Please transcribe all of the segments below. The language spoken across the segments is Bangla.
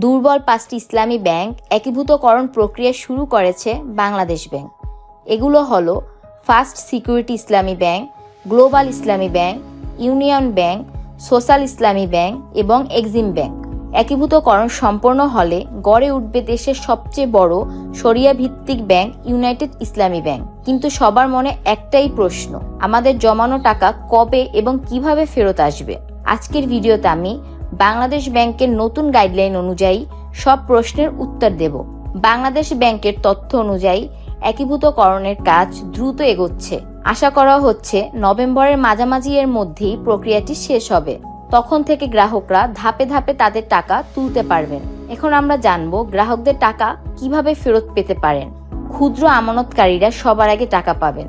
দুর্বল 5টি ইসলামী ব্যাংক একীভূতকরণ প্রক্রিয়া শুরু করেছে বাংলাদেশ ব্যাংক। এগুলো হলো ফার্স্ট সিকিউরিটি ইসলামী ব্যাংক, গ্লোবাল ইসলামী ব্যাংক, ইউনিয়ন ব্যাংক, সোশ্যাল ইসলামী ব্যাংক এবং এক্সিম ব্যাংক। একীভূতকরণ সম্পন্ন হলে গড়ে উঠবে দেশের সবচেয়ে বড় শরিয়া ভিত্তিক ব্যাংক ইউনাইটেড ইসলামী ব্যাংক। কিন্তু সবার মনে একটাই প্রশ্ন, আমাদের জমানো টাকা কবে এবং কিভাবে ফেরত আসবে? আজকের ভিডিওতে আমি বাংলাদেশ ব্যাংকের নতুন গাইডলাইন অনুযায়ী সব প্রশ্নের উত্তর দেব। বাংলাদেশ ব্যাংকের তথ্য অনুযায়ী একীভূতকরণের কাজ দ্রুত এগোচ্ছে। আশা করা হচ্ছে নভেম্বরের মাঝামাঝি এর মধ্যেই প্রক্রিয়াটি শেষ হবে। তখন থেকে গ্রাহকরা ধাপে ধাপে তাদের টাকা তুলতে পারবেন। এখন আমরা জানব গ্রাহকদের টাকা কিভাবে ফেরত পেতে পারেন। ক্ষুদ্র আমানতকারীরা সবার আগে টাকা পাবেন।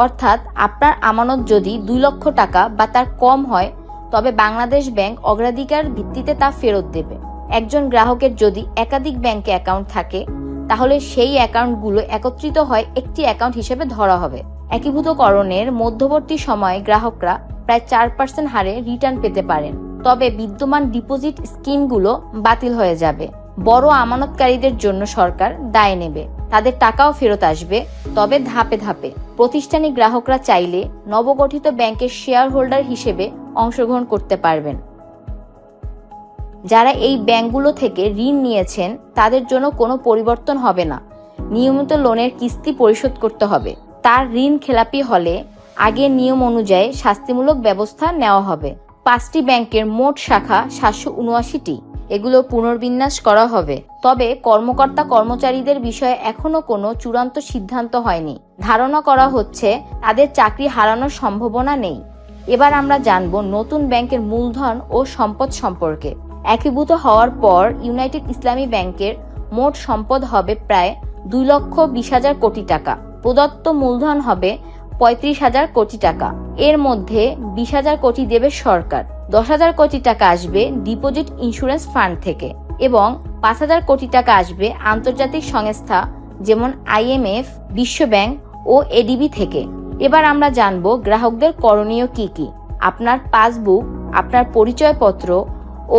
অর্থাৎ আপনার আমানত যদি 2 লক্ষ টাকা বা তার কম হয় তবে বাংলাদেশ ব্যাংক অগ্রাধিকার ভিত্তিতে তা ফেরত দেবে। একজন গ্রাহকের যদি একাধিক ব্যাংকে অ্যাকাউন্ট থাকে তাহলে সেই অ্যাকাউন্টগুলো একত্রিত হয় একটি অ্যাকাউন্ট হিসেবে ধরা হবে। একীভূতকরণের মধ্যবর্তী সময়ে গ্রাহকরা প্রায় 4% হারে রিটার্ন পেতে পারেন। তবে বিদ্যমান ডিপোজিট স্কিমগুলো বাতিল হয়ে যাবে। বড় আমানতকারীদের জন্য সরকার দায় নেবে। তাদের টাকাও ফেরত আসবে, তবে ধাপে ধাপে। প্রতিষ্ঠানিক গ্রাহকরা চাইলে নবগঠিত ব্যাংকের শেয়ার হোল্ডার হিসেবে অংশগ্রহণ করতে পারবেন। যারা এই ব্যাংকগুলো থেকে ঋণ নিয়েছেন তাদের জন্য কোনো পরিবর্তন হবে না। নিয়মিত লোনের কিস্তি পরিশোধ করতে হবে। তার ঋণ খেলাপি হলে আগের নিয়ম অনুযায়ী শাস্তিমূলক ব্যবস্থা নেওয়া হবে। 5টি ব্যাংকের মোট শাখা 779টি। এগুলো পুনর্বিন্যাস করা হবে। তবে কর্মকর্তা কর্মচারীদের বিষয়ে এখনো কোনো চূড়ান্ত সিদ্ধান্ত হয়নি। ধারণা করা হচ্ছে তাদের চাকরি হারানোর সম্ভাবনা নেই। এবার আমরা জানব নতুন ব্যাংকের মূলধন ও সম্পদ সম্পর্কে। একীভূত হওয়ার পর ইউনাইটেড ইসলামী ব্যাংকের মোট সম্পদ হবে প্রায় 2,20,000 কোটি টাকা। প্রদত্ত মূলধন হবে 35,000 কোটি টাকা। এর মধ্যে 20,000 কোটি দেবে সরকার, 10,000 কোটি টাকা আসবে ডিপোজিট ইন্স্যুরেন্স ফান্ড থেকে এবং 5,000 কোটি টাকা আসবে আন্তর্জাতিক সংস্থা যেমন IMF, বিশ্বব্যাংক ও ADB থেকে। এবার আমরা জানব গ্রাহকদের করণীয় কি কি। আপনার পাসবুক, আপনার পরিচয়পত্র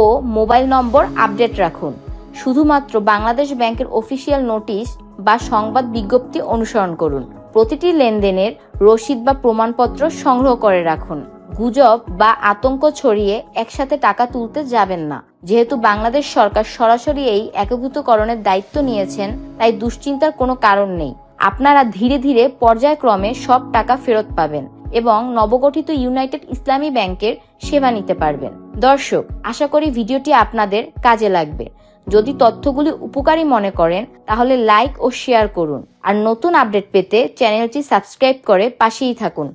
ও মোবাইল নম্বর আপডেট রাখুন। শুধুমাত্র বাংলাদেশ ব্যাংকের অফিসিয়াল নোটিশ বা সংবাদ বিজ্ঞপ্তি অনুসরণ করুন। প্রতিটি লেনদেনের রসিদ বা প্রমাণপত্র সংগ্রহ করে রাখুন। গুজব বা আতঙ্ক ছড়িয়ে একসাথে টাকা তুলতে যাবেন না। যেহেতু বাংলাদেশ সরকার সরাসরি এই একীভূতকরণের দায়িত্ব নিয়েছেন, তাই দুশ্চিন্তার কোনো কারণ নেই। আপনারা ধীরে ধীরে পর্যায়ক্রমে সব টাকা ফেরত পাবেন এবং নবগঠিত ইউনাইটেড ইসলামী ব্যাংকের সেবা নিতে পারবেন। দর্শক, আশা করি ভিডিওটি আপনাদের কাজে লাগবে। যদি তথ্যগুলি উপকারী মনে করেন তাহলে লাইক ও শেয়ার করুন। আর নতুন আপডেট পেতে চ্যানেলটি সাবস্ক্রাইব করে পাশেই থাকুন।